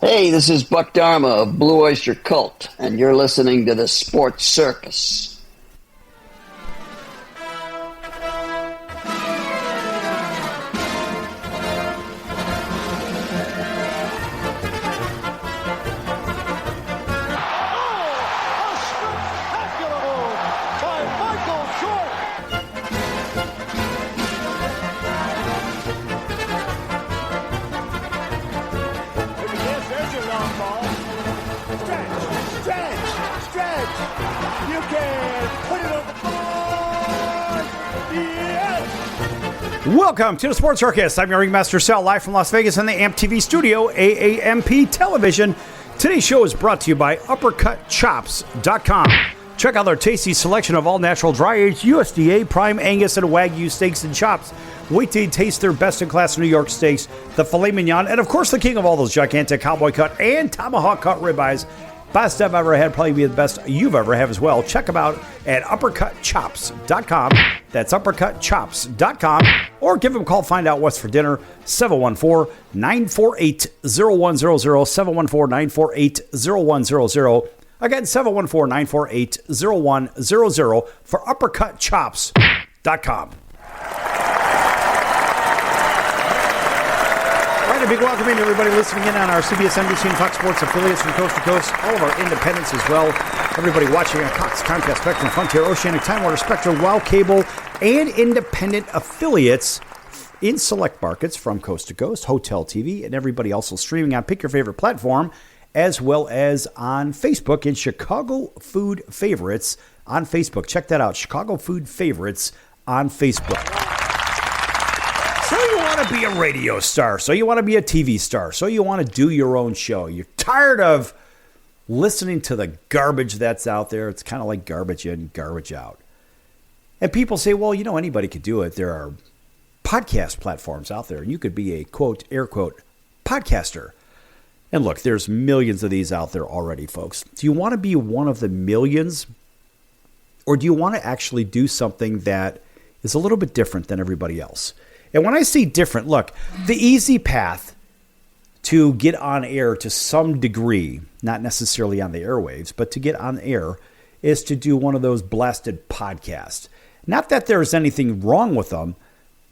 Hey, this is Buck Dharma of Blue Oyster Cult, and you're listening to the Sports Circus. Welcome to the Sports Circus. I'm your Ringmaster Sal, live from Las Vegas in the AMP TV studio, AAMP Television. Today's show is brought to you by UppercutChops.com. Check out their tasty selection of all natural dry-aged USDA, prime Angus, and Wagyu steaks and chops. Wait till you taste their best-in-class New York steaks, the filet mignon, and of course the king of all those gigantic cowboy cut and tomahawk cut ribeyes. Best I've ever had, probably be the best you've ever had as well. Check them out at UppercutChops.com. That's UppercutChops.com. Or give them a call, find out what's for dinner. 714-948-0100. 714-948-0100. Again, 714-948-0100 for UppercutChops.com. A big welcome in to everybody listening in on our CBS, NBC, and Fox Sports affiliates from coast to coast, all of our independents as well. Everybody watching on Cox, Comcast, Spectrum, Frontier, Oceanic, Time Warner, Spectrum, Wow Cable, and independent affiliates in select markets from coast to coast, Hotel TV, and everybody also streaming on Pick Your Favorite platform, as well as on Facebook and Chicago Food Favorites on Facebook. Check that out, Chicago Food Favorites on Facebook. So you want to be a radio star, so you want to be a TV star, so you want to do your own show. You're tired of listening to the garbage that's out there. It's kind of like garbage in, garbage out. And people say, well, you know, anybody could do it. There are podcast platforms out there. You could be a, quote, air quote, podcaster. And look, there's millions of these out there already, folks. Do you want to be one of the millions? Or do you want to actually do something that is a little bit different than everybody else? And when I say different, look, the easy path to get on air to some degree, not necessarily on the airwaves, but to get on air is to do one of those blasted podcasts. Not that there's anything wrong with them,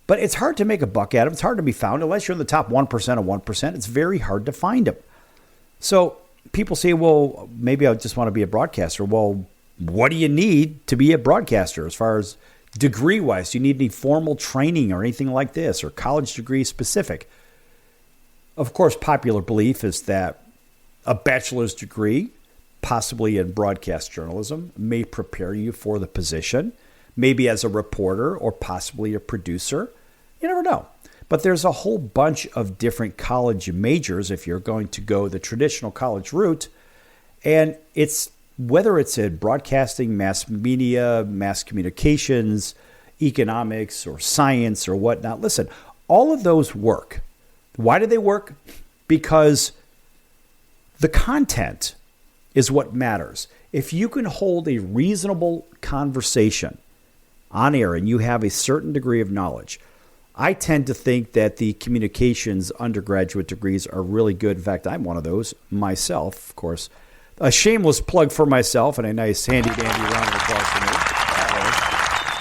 but it's hard to make a buck at them. It's hard to be found unless you're in the top 1% of 1%. It's very hard to find them. So people say, well, maybe I just want to be a broadcaster. Well, what do you need to be a broadcaster as far as degree-wise? Do you need any formal training or anything like this, or college degree specific? Of course, popular belief is that a bachelor's degree, possibly in broadcast journalism, may prepare you for the position, maybe as a reporter or possibly a producer. You never know. But there's a whole bunch of different college majors if you're going to go the traditional college route, and it's whether it's in broadcasting, mass media, mass communications, economics, or science, or whatnot. Listen, all of those work. Why do they work? Because the content is what matters. If you can hold a reasonable conversation on air and you have a certain degree of knowledge, I tend to think that the communications undergraduate degrees are really good. In fact, I'm one of those myself, of course. A shameless plug for myself and a nice handy-dandy round of applause for me.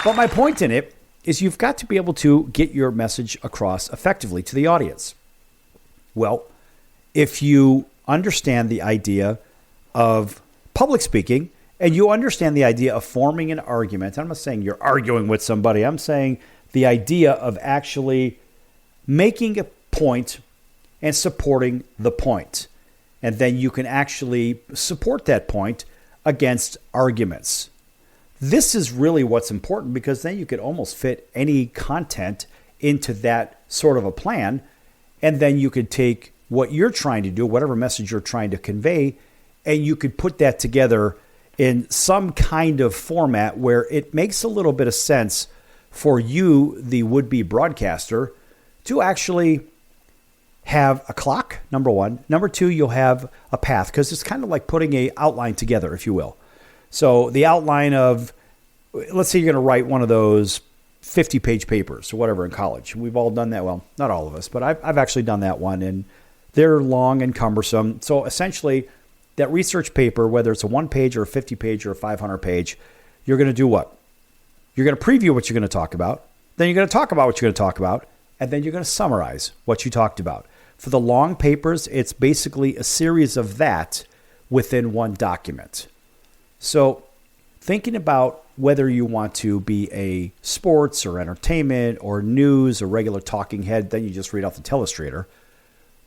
But my point in it is you've got to be able to get your message across effectively to the audience. Well, if you understand the idea of public speaking and you understand the idea of forming an argument, I'm not saying you're arguing with somebody. I'm saying the idea of actually making a point and supporting the point. And then you can actually support that point against arguments. This is really what's important, because then you could almost fit any content into that sort of a plan. And then you could take what you're trying to do, whatever message you're trying to convey, and you could put that together in some kind of format where it makes a little bit of sense for you, the would-be broadcaster, to actually have a clock, number one. Number two, you'll have a path, because it's kind of like putting an outline together, if you will. So the outline of, let's say you're going to write one of those 50-page papers or whatever in college. We've all done that. Well, not all of us, but I've actually done that one. And They're long and cumbersome. So essentially, that research paper, whether it's a 1-page or a 50-page or a 500-page, you're going to do what? You're going to preview what you're going to talk about. Then you're going to talk about what you're going to talk about. And then you're going to summarize what you talked about. For the long papers, it's basically a series of that within one document. So thinking about whether you want to be a sports or entertainment or news or regular talking head, then you just read off the telestrator.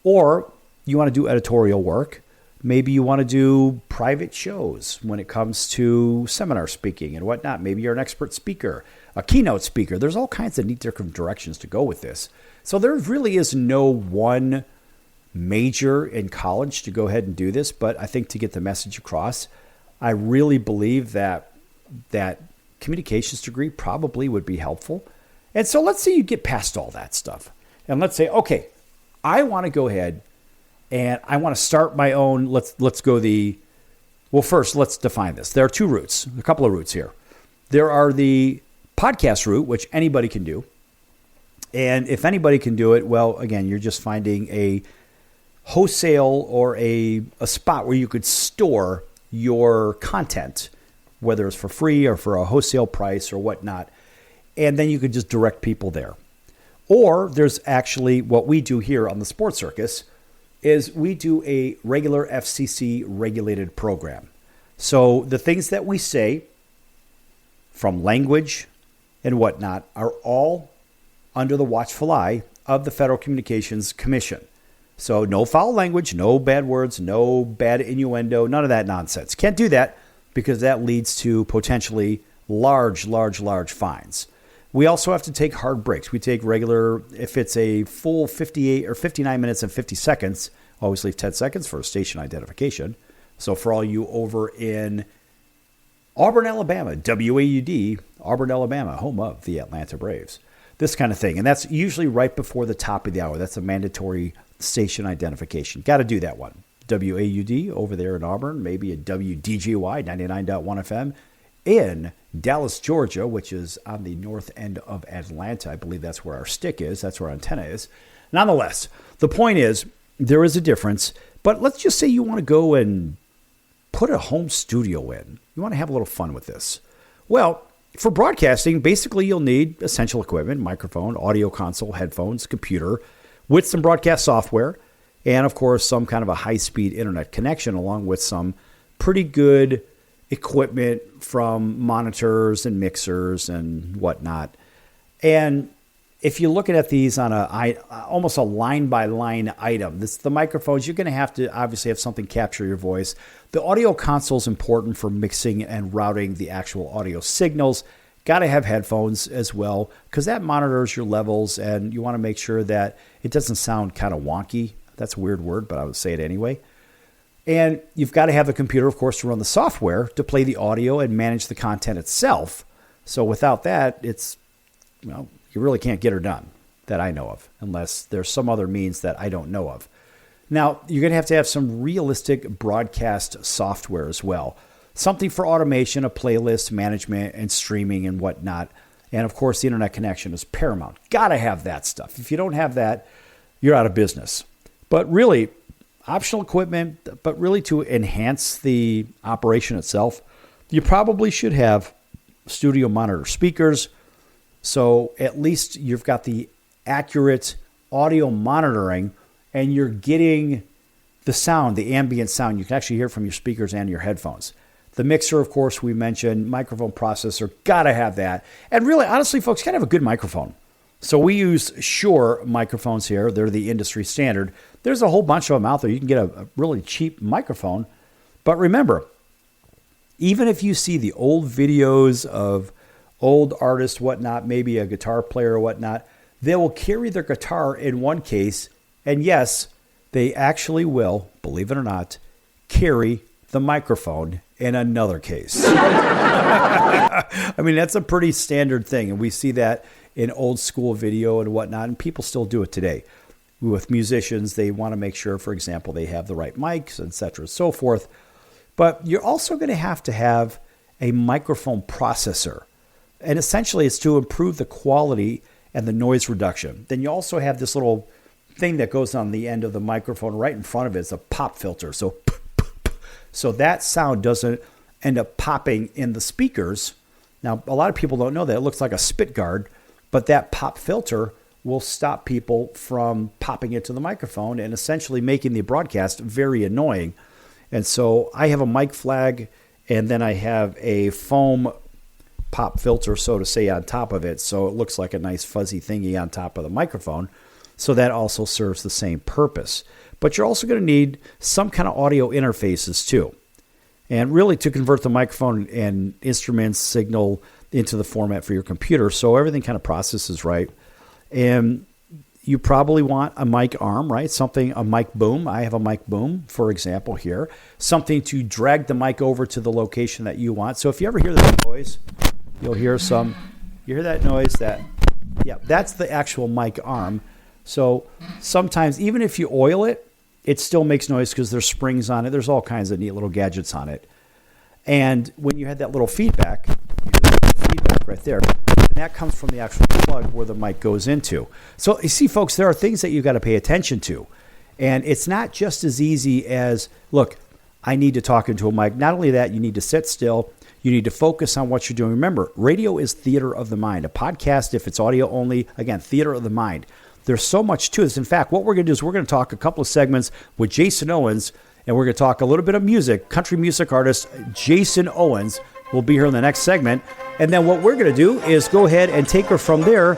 Or you want to do editorial work. Maybe you want to do private shows when it comes to seminar speaking and whatnot. Maybe you're an expert speaker, a keynote speaker. There's all kinds of neat different directions to go with this. So there really is no one major in college to go ahead and do this. But I think to get the message across, I really believe that communications degree probably would be helpful. And so let's say you get past all that stuff. And let's say, okay, I want to go ahead and I want to start my own. Let's go first, let's define this. There are two routes, a couple of routes here. There are the podcast route, which anybody can do. And if anybody can do it, well, again, you're just finding a wholesale or a spot where you could store your content, whether it's for free or for a wholesale price or whatnot. And then you could just direct people there. Or there's actually what we do here on the Sports Circus is we do a regular FCC regulated program. So the things that we say from language and whatnot are all under the watchful eye of the Federal Communications Commission. So no foul language, no bad words, no bad innuendo, none of that nonsense. Can't do that because that leads to potentially large fines. We also have to take hard breaks. We take regular, if it's a full 58 or 59 minutes and 50 seconds, always leave 10 seconds for station identification. So for all you over in Auburn, Alabama, WAUD, Auburn, Alabama, home of the Atlanta Braves, this kind of thing. And that's usually right before the top of the hour. That's a mandatory station identification. Got to do that one. WAUD over there in Auburn, maybe a WDGY 99.1 FM in Dallas, Georgia, which is on the north end of Atlanta. I believe that's where our stick is. That's where our antenna is. Nonetheless, the point is there is a difference. But let's just say you want to go and put a home studio in. You want to have a little fun with this. Well, for broadcasting, basically you'll need essential equipment, microphone, audio console, headphones, computer, with some broadcast software, and of course some kind of a high-speed internet connection along with some pretty good equipment from monitors and mixers and whatnot. And if you're looking at these on almost a line-by-line item, the microphones, you're going to have to obviously have something capture your voice. The audio console is important for mixing and routing the actual audio signals. Got to have headphones as well because that monitors your levels, and you want to make sure that it doesn't sound kind of wonky. That's a weird word, but I would say it anyway. And you've got to have the computer, of course, to run the software to play the audio and manage the content itself. So without that, you really can't get her done that I know of, unless there's some other means that I don't know of. Now, you're going to have some realistic broadcast software as well. Something for automation, a playlist management and streaming and whatnot. And of course, the internet connection is paramount. Got to have that stuff. If you don't have that, you're out of business. But really, optional equipment, but really to enhance the operation itself, you probably should have studio monitor speakers. So at least you've got the accurate audio monitoring and you're getting the sound, the ambient sound. You can actually hear it from your speakers and your headphones. The mixer, of course, we mentioned, microphone processor, got to have that. And really, honestly, folks, got to have a good microphone. So we use Shure microphones here. They're the industry standard. There's a whole bunch of them out there. You can get a really cheap microphone. But remember, even if you see the old videos of old artists, whatnot, maybe a guitar player or whatnot, they will carry their guitar in one case. And yes, they actually will, believe it or not, carry the microphone in another case. I mean, that's a pretty standard thing. And we see that in old school video and whatnot. And people still do it today. With musicians, they want to make sure, for example, they have the right mics, et cetera, and so forth. But you're also going to have a microphone processor. And essentially, it's to improve the quality and the noise reduction. Then you also have this little thing that goes on the end of the microphone right in front of it is a pop filter. So that sound doesn't end up popping in the speakers. Now, a lot of people don't know that. It looks like a spit guard, but that pop filter will stop people from popping into the microphone and essentially making the broadcast very annoying. And so I have a mic flag, and then I have a foam pop filter, so to say, on top of it. So it looks like a nice fuzzy thingy on top of the microphone. So that also serves the same purpose. But you're also going to need some kind of audio interfaces too. And really to convert the microphone and instrument signal into the format for your computer, so everything kind of processes right. And you probably want a mic arm, right? A mic boom. I have a mic boom, for example, here. Something to drag the mic over to the location that you want. So if you ever hear that noise, you'll hear you hear that noise, that's the actual mic arm. So sometimes, even if you oil it, it still makes noise because there's springs on it. There's all kinds of neat little gadgets on it. And when you had that little feedback, right there, that comes from the actual plug where the mic goes into. So you see, folks, there are things that you got to pay attention to. And it's not just as easy as, look, I need to talk into a mic. Not only that, you need to sit still. You need to focus on what you're doing. Remember, radio is theater of the mind. A podcast, if it's audio only, again, theater of the mind. There's so much to this. In fact, what we're going to do is we're going to talk a couple of segments with Jason Owens, and we're going to talk a little bit of music. Country music artist Jason Owens will be here in the next segment. And then what we're going to do is go ahead and take her from there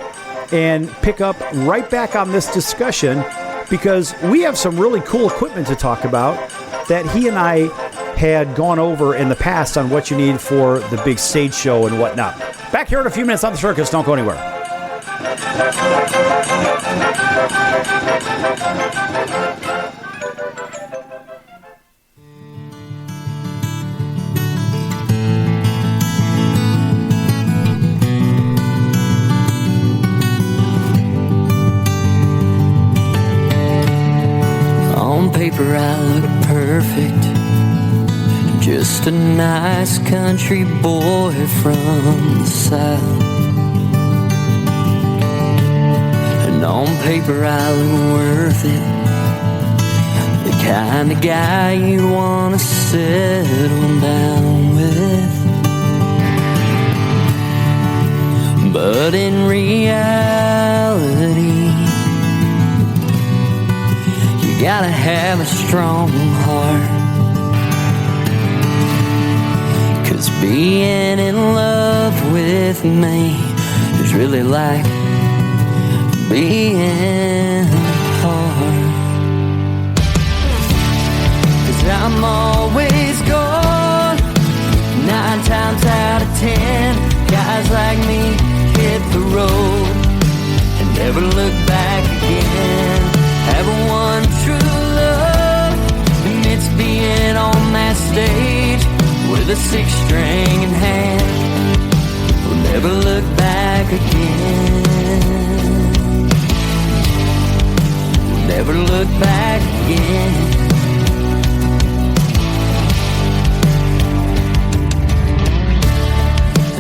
and pick up right back on this discussion, because we have some really cool equipment to talk about that he and I had gone over in the past on what you need for the big stage show and whatnot. Back here in a few minutes on the Circus. Don't go anywhere. On paper I look perfect, just a nice country boy from the South. And on paper I look worth it, the kind of guy you want to settle down with. But in reality, you gotta have a strong heart, 'cause being in love with me is really like being hard. 'Cause I'm always gone, 9 times out of 10. Guys like me hit the road and never look back again. Have one true love, and it's being on that stage with a 6-string in hand. We'll never look back again. We'll never look back again.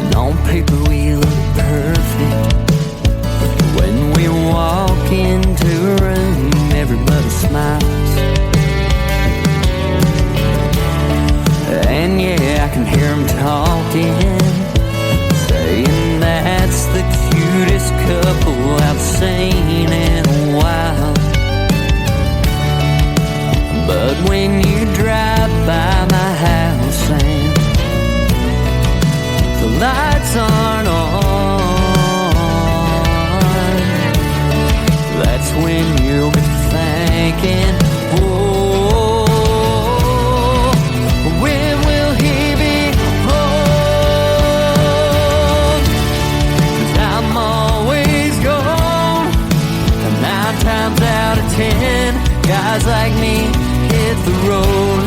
And on paper we look perfect. When we walk into a room, everybody smiles. And yeah, I can hear them talking, saying that's the cutest couple I've seen in a while. But when you drive by my house and the lights aren't on, that's when you'll be thinking, oh, when will he be home? 'Cause I'm always gone, and 9 times out of 10, guys like me hit the road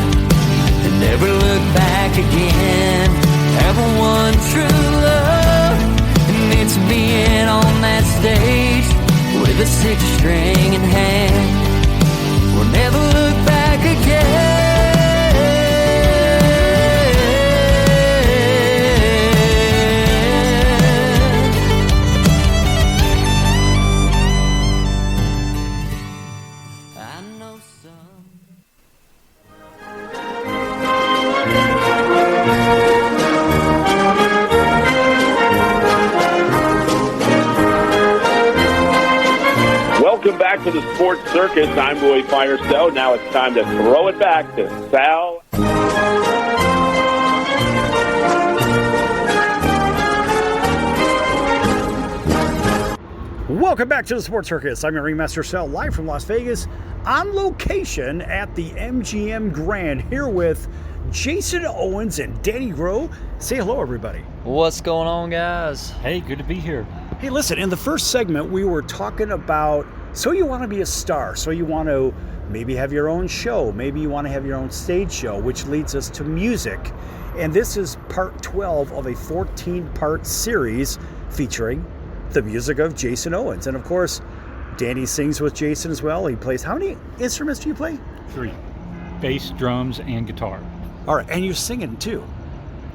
and never look back again. Have one true love, and it's being on that stage with a 6-string in hand. We'll never look back again. know some. Welcome back to the Sports Circus. I'm Roy Firestone. Now it's time to throw it back to Sal. Welcome back to the Sports Circus. I'm your Ringmaster Sal, live from Las Vegas, on location at the MGM Grand, here with Jason Owens and Danny Groh. Say hello, everybody. What's going on, guys? Hey, good to be here. Hey, listen, in the first segment, we were talking about, so you want to be a star, so you want to maybe have your own show, maybe you want to have your own stage show, which leads us to music. And this is part 12 of a 14-part series featuring the music of Jason Owens. And of course, Danny sings with Jason as well. He plays, how many instruments do you play? 3. Bass, drums, and guitar. All right, and you're singing too.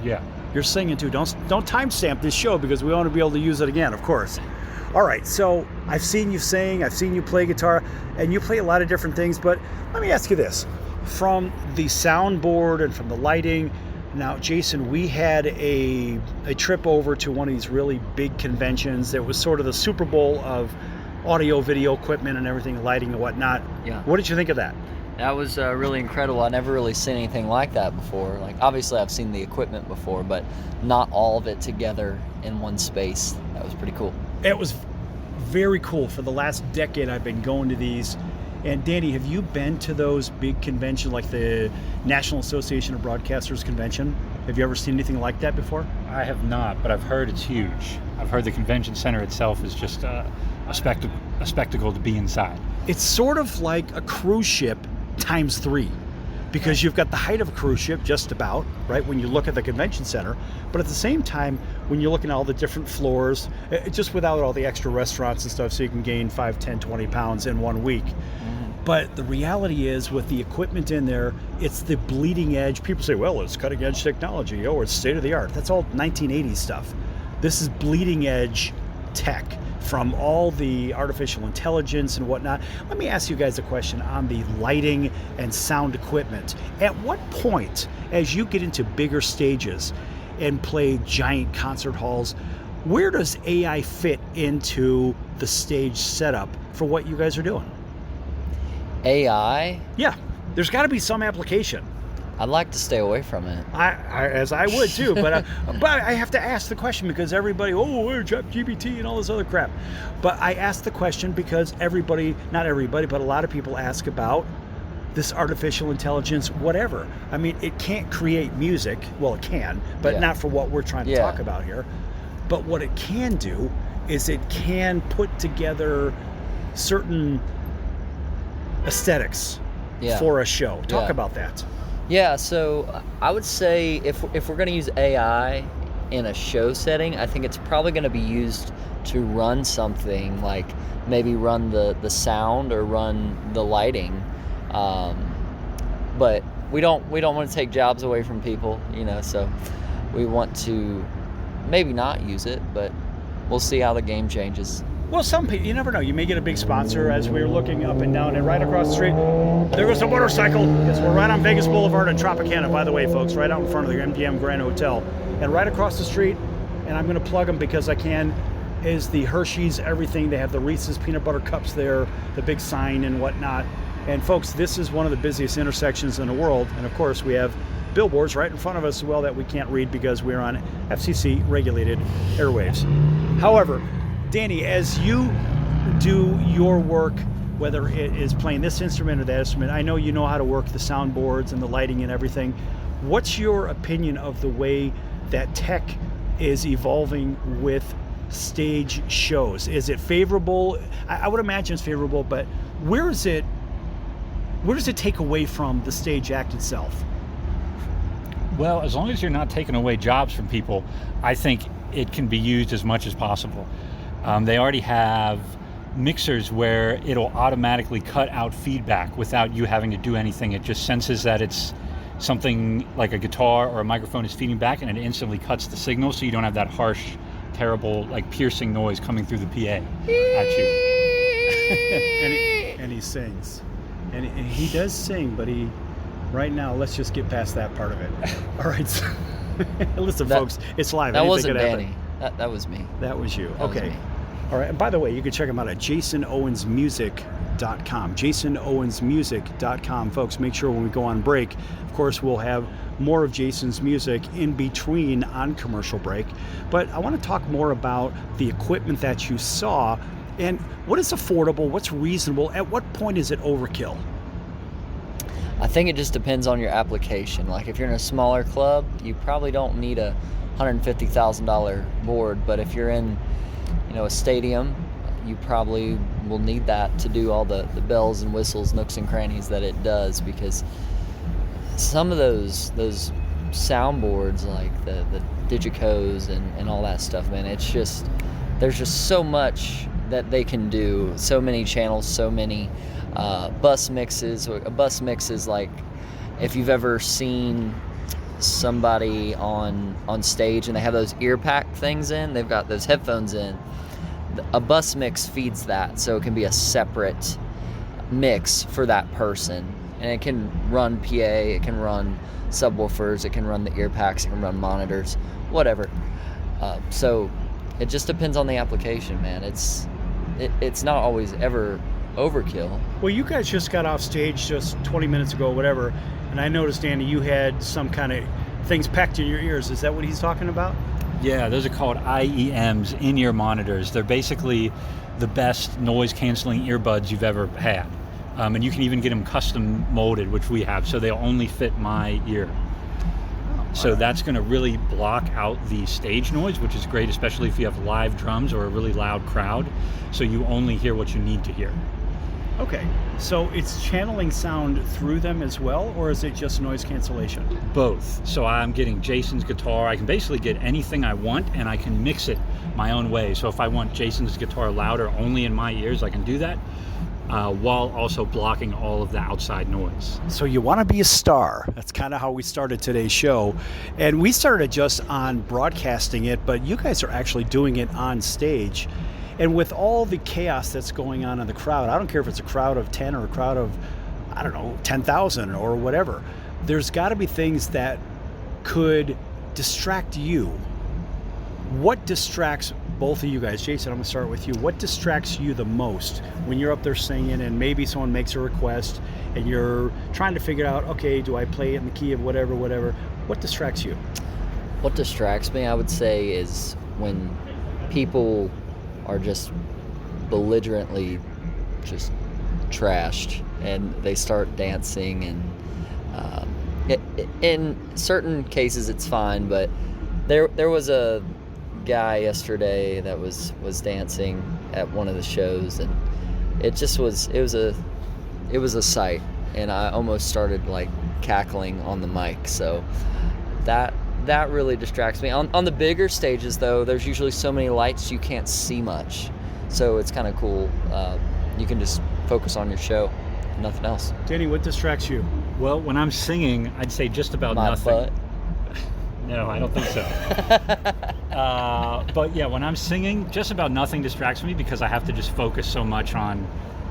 Yeah. You're singing too. Don't timestamp this show because we want to be able to use it again, of course. All right, so I've seen you sing, I've seen you play guitar, and you play a lot of different things, but let me ask you this. From the soundboard and from the lighting, now, Jason, we had a trip over to one of these really big conventions that was sort of the Super Bowl of audio, video equipment and everything, lighting and whatnot. Yeah. What did you think of that? That was really incredible. I never really seen anything like that before. Like, obviously, I've seen the equipment before, but not all of it together in one space. That was pretty cool. It was very cool. For the last decade, I've been going to these. And Danny, have you been to those big conventions like the National Association of Broadcasters convention? Have you ever seen anything like that before? I have not, but I've heard it's huge. I've heard the convention center itself is just a spectacle to be inside. It's sort of like a cruise ship times 3, because you've got the height of a cruise ship just about, right, when you look at the convention center, but at the same time, when you're looking at all the different floors, just without all the extra restaurants and stuff, so you can gain 5, 10, 20 pounds in 1 week. But the reality is, with the equipment in there, it's the bleeding edge. People say, well, it's cutting edge technology, or it's state of the art. That's all 1980s stuff. This is bleeding edge tech from all the artificial intelligence and whatnot. Let me ask you guys a question on the lighting and sound equipment. At what point, as you get into bigger stages and play giant concert halls, where does AI fit into the stage setup for what you guys are doing? AI? Yeah, there's got to be some application. I'd like to stay away from it. As I would too, but I have to ask the question because everybody, ChatGPT and all this other crap. But I ask the question because everybody, not everybody, but a lot of people ask about this artificial intelligence, whatever. I mean, it can't create music. Well, it can, but not for what we're trying to talk about here. But what it can do is it can put together certain aesthetics for a show. Talk about that. Yeah, so I would say if we're going to use AI in a show setting, I think it's probably going to be used to run something like maybe run the sound or run the lighting. But we don't want to take jobs away from people, so we want to maybe not use it, but we'll see how the game changes. Well, some people, you never know. You may get a big sponsor. As we were looking up and down and right across the street, there goes a motorcycle. Yes, we're right on Vegas Boulevard in Tropicana, by the way, folks, right out in front of the MGM Grand Hotel. And right across the street, and I'm going to plug them because I can, is the Hershey's Everything. They have the Reese's Peanut Butter Cups there, the big sign and whatnot. And folks, this is one of the busiest intersections in the world. And of course, we have billboards right in front of us as well that we can't read because we're on FCC-regulated airwaves. However, Danny, as you do your work, whether it is playing this instrument or that instrument, I know you know how to work the soundboards and the lighting and everything. What's your opinion of the way that tech is evolving with stage shows? Is it favorable? I would imagine it's favorable, but where does it take away from the stage act itself? Well, as long as you're not taking away jobs from people, I think it can be used as much as possible. They already have mixers where it'll automatically cut out feedback without you having to do anything. It just senses that it's something like a guitar or a microphone is feeding back, and it instantly cuts the signal, so you don't have that harsh, terrible, piercing noise coming through the PA at you. and he sings. And he does sing, but right now, let's just get past that part of it. All right. So, listen, folks, it's live. That Anything wasn't could happen. Danny. That was me. That was you. That was Okay. me. All right. And by the way, you can check him out at jasonowensmusic.com. jasonowensmusic.com. Folks, make sure when we go on break, of course, we'll have more of Jason's music in between on commercial break. But I want to talk more about the equipment that you saw and what is affordable, what's reasonable, at what point is it overkill? I think it just depends on your application. Like if you're in a smaller club, you probably don't need a $150,000 board, but if you're in, a stadium, you probably will need that to do all the bells and whistles, nooks and crannies that it does, because some of those soundboards, like the Digicos and all that stuff, man, it's just, there's just so much that they can do, so many channels, so many bus mixes. A bus mix is like, if you've ever seen somebody on stage and they have those ear pack things in, they've got those headphones in, a bus mix feeds that, so it can be a separate mix for that person, and it can run PA, it can run subwoofers, it can run the ear packs, it can run monitors, whatever. So it just depends on the application, man. It's not always ever overkill. Well, you guys just got off stage just 20 minutes ago, whatever, and I noticed, Andy, you had some kind of things packed in your ears. Is that what he's talking about? Yeah, those are called IEMs, in-ear monitors. They're basically the best noise-canceling earbuds you've ever had. And you can even get them custom molded, which we have, so they'll only fit my ear. So that's going to really block out the stage noise, which is great, especially if you have live drums or a really loud crowd. So you only hear what you need to hear. Okay, so it's channeling sound through them as well, or is it just noise cancellation? Both. So I'm getting Jason's guitar. I can basically get anything I want, and I can mix it my own way. So if I want Jason's guitar louder only in my ears, I can do that, while also blocking all of the outside noise. So you want to be a star. That's kind of how we started today's show. And we started just on broadcasting it, but you guys are actually doing it on stage. And with all the chaos that's going on in the crowd, I don't care if it's a crowd of 10 or a crowd of, 10,000 or whatever, there's got to be things that could distract you. What distracts both of you guys? Jason, I'm going to start with you. What distracts you the most when you're up there singing and maybe someone makes a request and you're trying to figure out, okay, do I play it in the key of whatever? What distracts you? What distracts me, I would say, is when people are just belligerently just trashed and they start dancing, and in certain cases it's fine, but there was a guy yesterday that was dancing at one of the shows, and it was a sight, and I almost started like cackling on the mic. So that really distracts me. On the bigger stages, though, there's usually so many lights you can't see much, so it's kind of cool. You can just focus on your show, nothing else. Danny, what distracts you? Well, when I'm singing, I'd say just about My nothing. butt. No, I don't think so. But yeah, when I'm singing, just about nothing distracts me, because I have to just focus so much on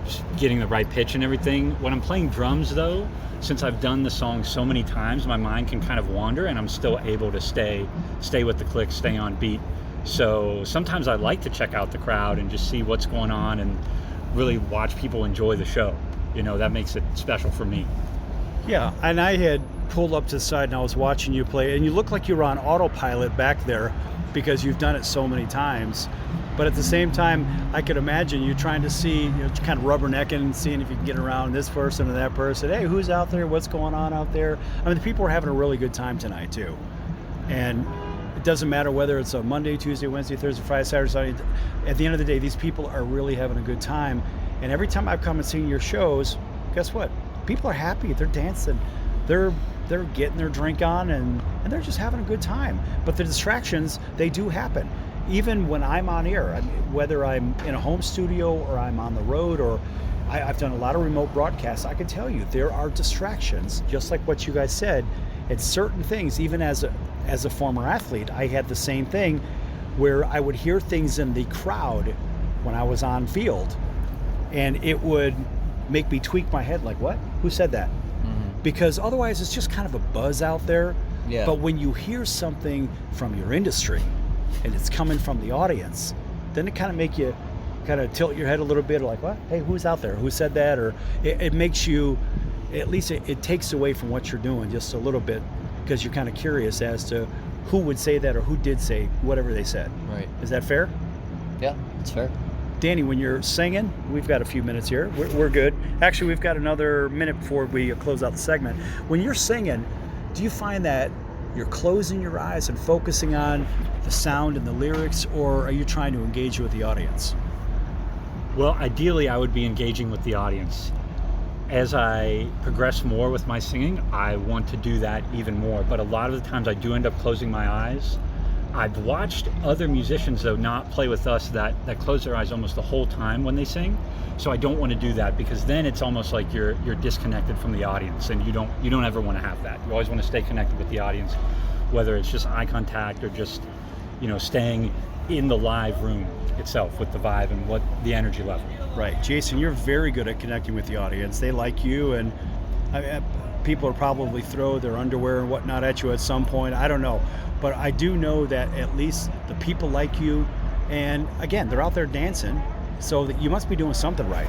just getting the right pitch and everything. When I'm playing drums, though, since I've done the song so many times, my mind can kind of wander, and I'm still able to stay with the click, stay on beat. So sometimes I like to check out the crowd and just see what's going on and really watch people enjoy the show. That makes it special for me. Yeah, and I had pulled up to the side and I was watching you play, and you look like you were on autopilot back there because you've done it so many times. But at the same time, I could imagine you trying to see, kind of rubbernecking and seeing if you can get around this person and that person. Hey, who's out there? What's going on out there? I mean, the people are having a really good time tonight, too. And it doesn't matter whether it's a Monday, Tuesday, Wednesday, Thursday, Friday, Saturday, Sunday. At the end of the day, these people are really having a good time. And every time I've come and seen your shows, guess what? People are happy. They're dancing. They're getting their drink on, and they're just having a good time. But the distractions, they do happen. Even when I'm on air, whether I'm in a home studio or I'm on the road, or I've done a lot of remote broadcasts, I can tell you there are distractions, just like what you guys said. It's certain things. Even as a former athlete, I had the same thing where I would hear things in the crowd when I was on field, and it would make me tweak my head like, what? Who said that? Because otherwise it's just kind of a buzz out there. Yeah. But when you hear something from your industry and it's coming from the audience, then it kind of make you kind of tilt your head a little bit like, what? Hey, who's out there? Who said that? Or it makes you, at least it takes away from what you're doing just a little bit, because you're kind of curious as to who would say that or who did say whatever they said. Right. Is that fair? Yeah, it's fair. Danny, when you're singing, we've got a few minutes here. We're good. Actually, we've got another minute before we close out the segment. When you're singing, do you find that you're closing your eyes and focusing on the sound and the lyrics, or are you trying to engage with the audience? Well, ideally, I would be engaging with the audience. As I progress more with my singing, I want to do that even more. But a lot of the times I do end up closing my eyes. I've watched other musicians, though, not play with us that close their eyes almost the whole time when they sing. So I don't want to do that, because then it's almost like you're disconnected from the audience, and you don't ever want to have that. You always want to stay connected with the audience, whether it's just eye contact or just, staying in the live room itself with the vibe and what the energy level. Right. Jason, you're very good at connecting with the audience. They like you, and people will probably throw their underwear and whatnot at you at some point. I don't know. But I do know that at least the people like you, and again, they're out there dancing, so that you must be doing something right.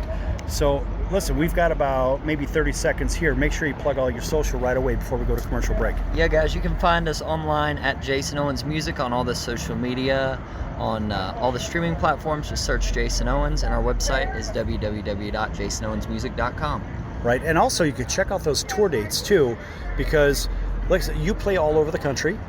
So listen, we've got about maybe 30 seconds here. Make sure you plug all your social right away before we go to commercial break. Yeah, guys, you can find us online at Jason Owens Music on all the social media, on all the streaming platforms. Just search Jason Owens, and our website is www.jasonowensmusic.com. Right, and also you could check out those tour dates too, because like I said, you play all over the country,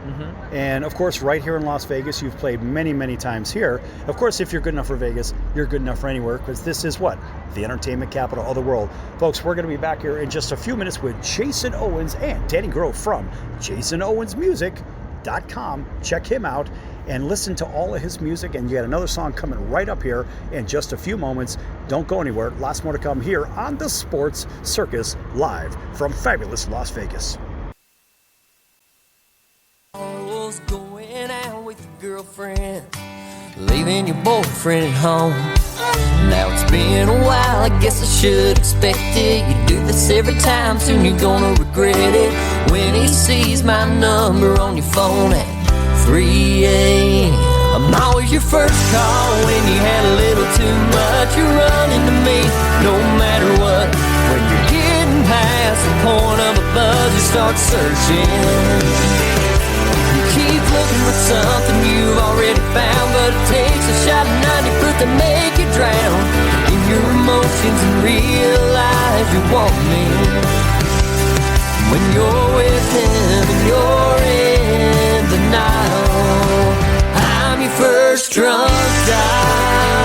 and of course right here in Las Vegas, you've played many, many times here. Of course, if you're good enough for Vegas, you're good enough for anywhere, because this is what? The entertainment capital of the world. Folks, we're going to be back here in just a few minutes with Jason Owens and Danny Grove from JasonOwensMusic.com. Check him out and listen to all of his music, and you got another song coming right up here in just a few moments. Don't go anywhere. Lots more to come here on the Sports Circus, live from fabulous Las Vegas. Was going out with your girlfriend, leaving your boyfriend at home. Now it's been a while, I guess I should expect it. You do this every time, soon you're gonna regret it. When he sees my number on your phone at 3 a.m., I'm always your first call. When you had a little too much, you're running to me no matter what. When you're getting past the point of a buzz, you start searching. Keep looking for something you've already found, but it takes a shot of 90 proof to make you drown in your emotions and realize you want me. When you're with him and you're in denial, I'm your first drunk dial.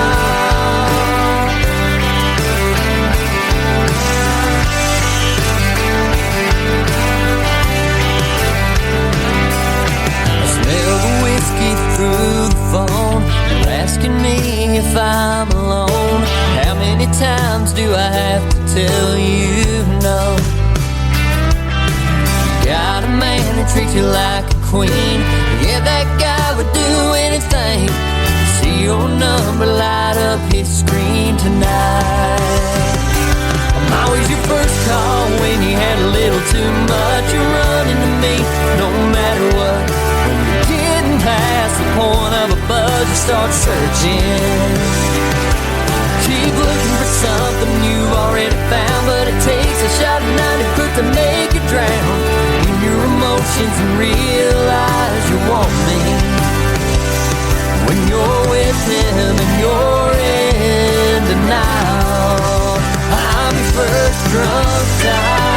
Through the phone, you're asking me if I'm alone. How many times do I have to tell you no? You got a man who treats you like a queen. Yeah, that guy would do anything to see your number light up his screen tonight. I'm always your first call when you had a little too much. You're running to me no matter what. When you're getting past the point of a buzz, you start searching. Keep looking for something you've already found, but it takes a shot of 90 proof to make you drown in your emotions and realize you want me. When you're with him and you're in denial, I'm your first drunk dial.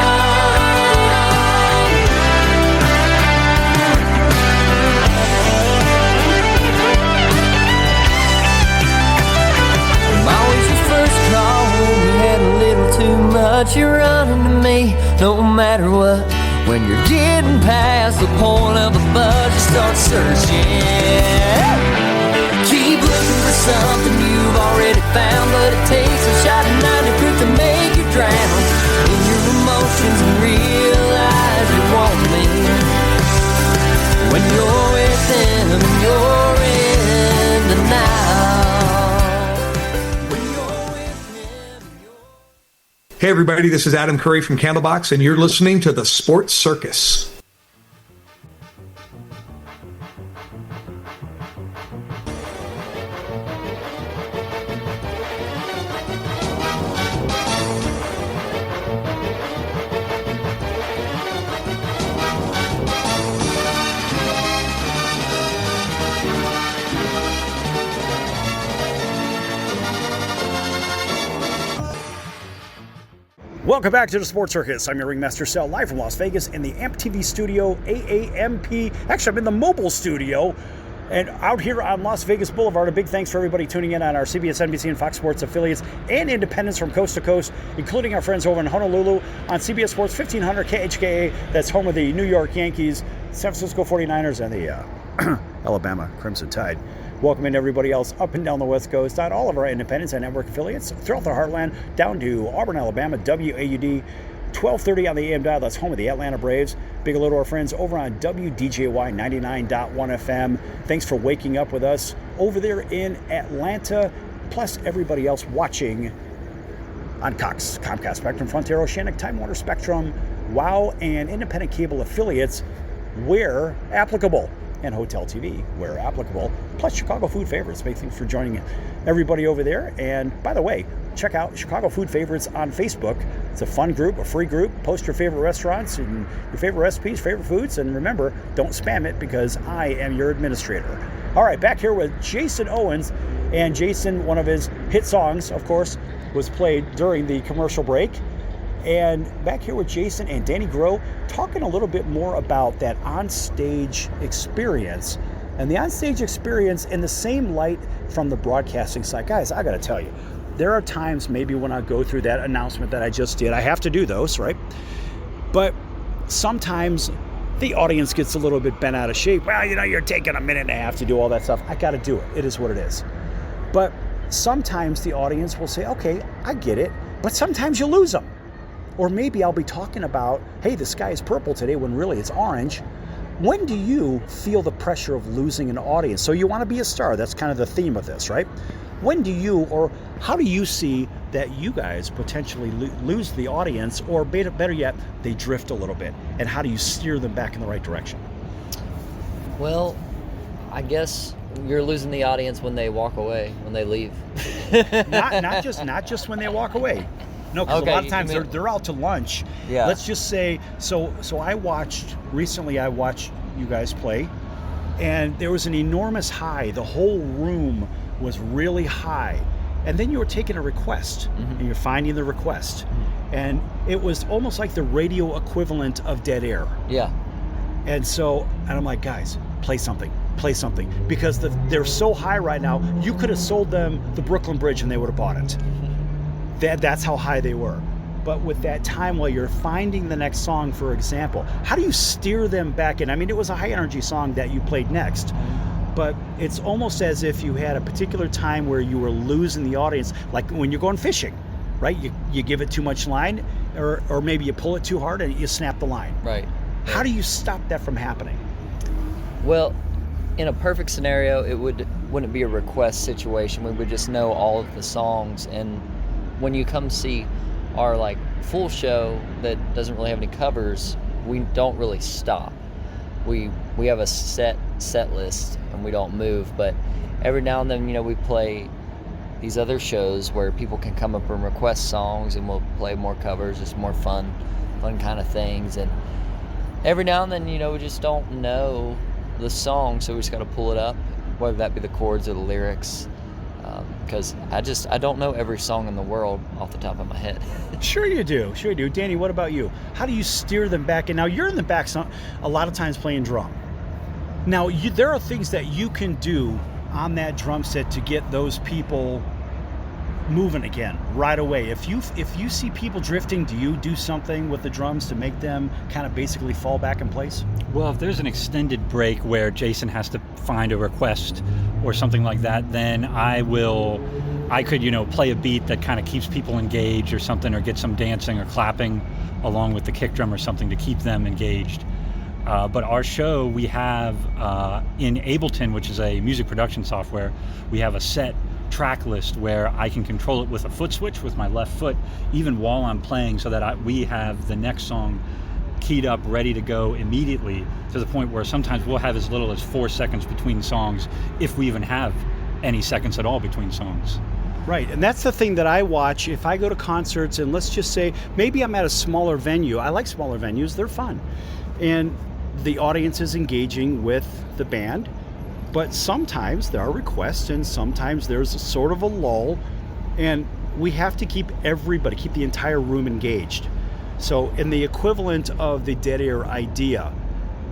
Too much, you're running to me no matter what. When you're getting past the point of a buzz, you start searching. Keep looking for something you've already found, but it takes a shot of 90 proof to make you drown in your emotions and realize you want me. When you're with him and you're in denial. Hey, everybody, this is Adam Curry from Candlebox, and you're listening to The Sports Circus. Welcome back to the Sports Circus. I'm your Ringmaster Sal, live from Las Vegas in the AMP TV studio, AAMP. Actually, I'm in the mobile studio and out here on Las Vegas Boulevard. A big thanks for everybody tuning in on our CBS, NBC, and Fox Sports affiliates and independents from coast to coast, including our friends over in Honolulu on CBS Sports 1500 KHKA. That's home of the New York Yankees, San Francisco 49ers, and the Alabama Crimson Tide. Welcoming everybody else up and down the West Coast on all of our independents and network affiliates throughout the heartland, down to Auburn, Alabama, WAUD 1230 on the AM dial. That's home of the Atlanta Braves. Big hello to our friends over on WDJY 99.1 FM. Thanks for waking up with us over there in Atlanta, plus everybody else watching on Cox, Comcast Spectrum, Frontier, Oceanic, Time Warner Spectrum, WOW, and independent cable affiliates where applicable. And Hotel TV, where applicable, plus Chicago Food Favorites. Big thanks for joining everybody over there. And by the way, check out Chicago Food Favorites on Facebook. It's a fun group, a free group. Post your favorite restaurants and your favorite recipes, favorite foods. And remember, don't spam it because I am your administrator. All right, back here with Jason Owens. And Jason, one of his hit songs, of course, was played during the commercial break. And back here with Jason and Danny Groh, talking a little bit more about that onstage experience. And the onstage experience in the same light from the broadcasting side. Guys, I got to tell you, there are times maybe when I go through that announcement that I just did, I have to do those, right? But sometimes the audience gets a little bit bent out of shape. Well, you're taking a minute and a half to do all that stuff. I got to do it. It is what it is. But sometimes the audience will say, okay, I get it. But sometimes you lose them. Or maybe I'll be talking about, hey, the sky is purple today when really it's orange. When do you feel the pressure of losing an audience? So you want to be a star. That's kind of the theme of this, right? When do you, or how do you see that you guys potentially lose the audience, or better yet, they drift a little bit? And how do you steer them back in the right direction? Well, I guess you're losing the audience when they walk away, when they leave. not just when they walk away. No, because a lot of times they're out to lunch. Yeah. Let's just say, so I watched you guys play, and there was an enormous high. The whole room was really high. And then you were taking a request, and you're finding the request. And it was almost like the radio equivalent of dead air. Yeah. And I'm like, guys, play something. Because they're so high right now, you could have sold them the Brooklyn Bridge and they would have bought it. That's how high they were. But with that time while you're finding the next song, for example, how do you steer them back in? I mean, it was a high energy song that you played next, but it's almost as if you had a particular time where you were losing the audience, like when you're going fishing, right? You give it too much line, or maybe you pull it too hard and you snap the line. Right. How do you stop that from happening? Well, in a perfect scenario, it wouldn't be a request situation. We would just know all of the songs, and when you come see our full show that doesn't really have any covers, we don't really stop. We have a set list and we don't move, but every now and then, we play these other shows where people can come up and request songs, and we'll play more covers, just more fun kind of things. And every now and then, we just don't know the song, so we just got to pull it up, whether that be the chords or the lyrics. Because I don't know every song in the world off the top of my head. Sure you do. Danny, what about you? How do you steer them back? And now you're in the back a lot of times playing drum. Now, there are things that you can do on that drum set to get those people moving again right away. If you see people drifting, do you do something with the drums to make them kind of basically fall back in place? Well, if there's an extended break where Jason has to find a request or something like that, then I could play a beat that kind of keeps people engaged or something, or get some dancing or clapping along with the kick drum or something to keep them engaged. But our show, we have in Ableton, which is a music production software, we have a set track list where I can control it with a foot switch with my left foot, even while I'm playing, so that we have the next song keyed up, ready to go immediately, to the point where sometimes we'll have as little as 4 seconds between songs, if we even have any seconds at all between songs. Right, and that's the thing that I watch if I go to concerts, and let's just say maybe I'm at a smaller venue. I like smaller venues, they're fun. And the audience is engaging with the band, but sometimes there are requests and sometimes there's a sort of a lull, and we have to keep the entire room engaged. So in the equivalent of the dead air idea,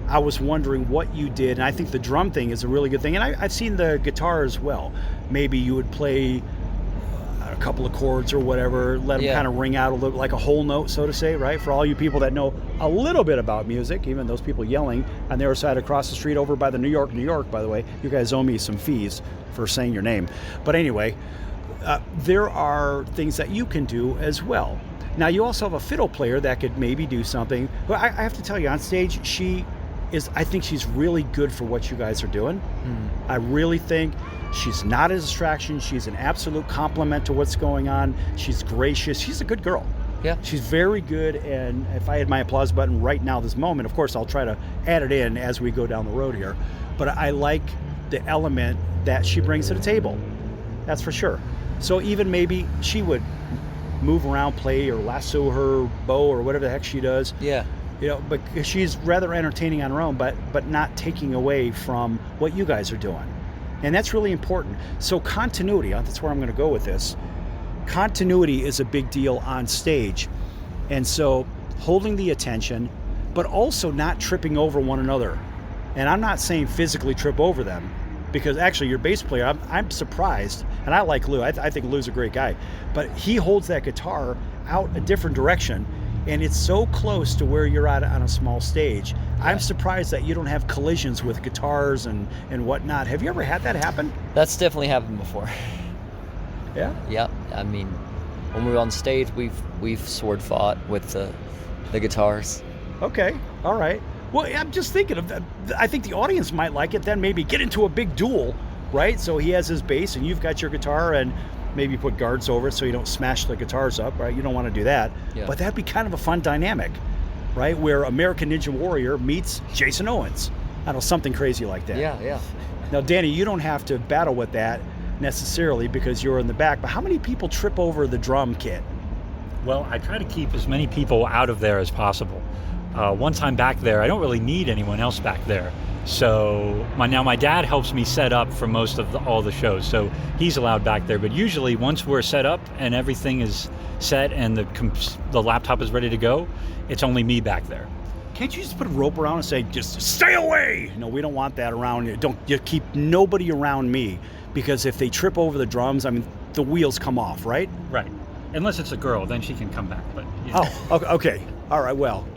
I was wondering what you did, and I think the drum thing is a really good thing, and I've seen the guitar as well. Maybe you would play a couple of chords or whatever, let them kind of ring out a little, like a whole note, so to say, right? For all you people that know a little bit about music, even those people yelling on the other side across the street over by the New York, by the way, you guys owe me some fees for saying your name. But anyway, there are things that you can do as well. Now, you also have a fiddle player that could maybe do something. But I have to tell you, on stage, I think she's really good for what you guys are doing. I really think she's not a distraction. She's an absolute compliment to what's going on. She's gracious. She's a good girl. Yeah. She's very good, and if I had my applause button right now, this moment, of course, I'll try to add it in as we go down the road here. But I like the element that she brings to the table. That's for sure. So even maybe she would move around, play, or lasso her bow, or whatever the heck she does. Yeah. You know, but she's rather entertaining on her own, but not taking away from what you guys are doing. And that's really important. So continuity, that's where I'm going to go with this. Continuity is a big deal on stage. And so holding the attention, but also not tripping over one another. And I'm not saying physically trip over them, because actually your bass player, I'm surprised, and I like Lou. I think Lou's a great guy, but he holds that guitar out a different direction, and it's so close to where you're at on a small stage. Yeah. I'm surprised that you don't have collisions with guitars and whatnot. Have you ever had that happen? That's definitely happened before. Yeah? Yeah. I mean, when we were on stage, we've sword fought with the guitars. Okay. All right. Well, I'm just thinking of that. I think the audience might like it. Then maybe get into a big duel, right? So he has his bass and you've got your guitar, and maybe put guards over it so you don't smash the guitars up, right? You don't want to do that. Yeah. But that'd be kind of a fun dynamic, right? Where American Ninja Warrior meets Jason Owens. I don't know, something crazy like that. Yeah, yeah. Now, Danny, you don't have to battle with that necessarily because you're in the back, but how many people trip over the drum kit? Well, I try to keep as many people out of there as possible. Once I'm back there, I don't really need anyone else back there. So my dad helps me set up for most of all the shows, so he's allowed back there. But usually, once we're set up and everything is set and the laptop is ready to go, it's only me back there. Can't you just put a rope around and say, just stay away? No, we don't want that around you. Don't you keep nobody around me, because if they trip over the drums, I mean, the wheels come off, right? Right. Unless it's a girl, then she can come back. But yeah. Oh, okay. All right. Well.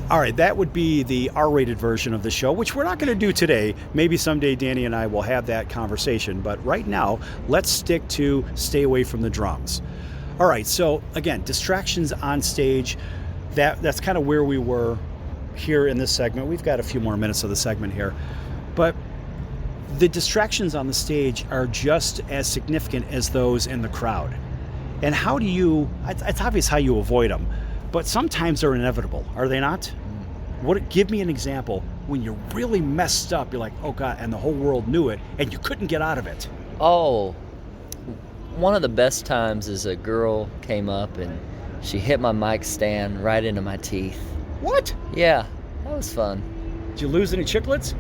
All right, that would be the R-rated version of the show, which we're not going to do today. Maybe someday Danny and I will have that conversation. But right now, let's stick to stay away from the drums. All right, so again, distractions on stage. That's kind of where we were here in this segment. We've got a few more minutes of the segment here. But the distractions on the stage are just as significant as those in the crowd. And how do you, it's obvious how you avoid them. But sometimes they're inevitable, are they not? Give me an example when you're really messed up. You're like, oh God, and the whole world knew it, and you couldn't get out of it. Oh, one of the best times is a girl came up and she hit my mic stand right into my teeth. What? Yeah, that was fun. Did you lose any chiclets?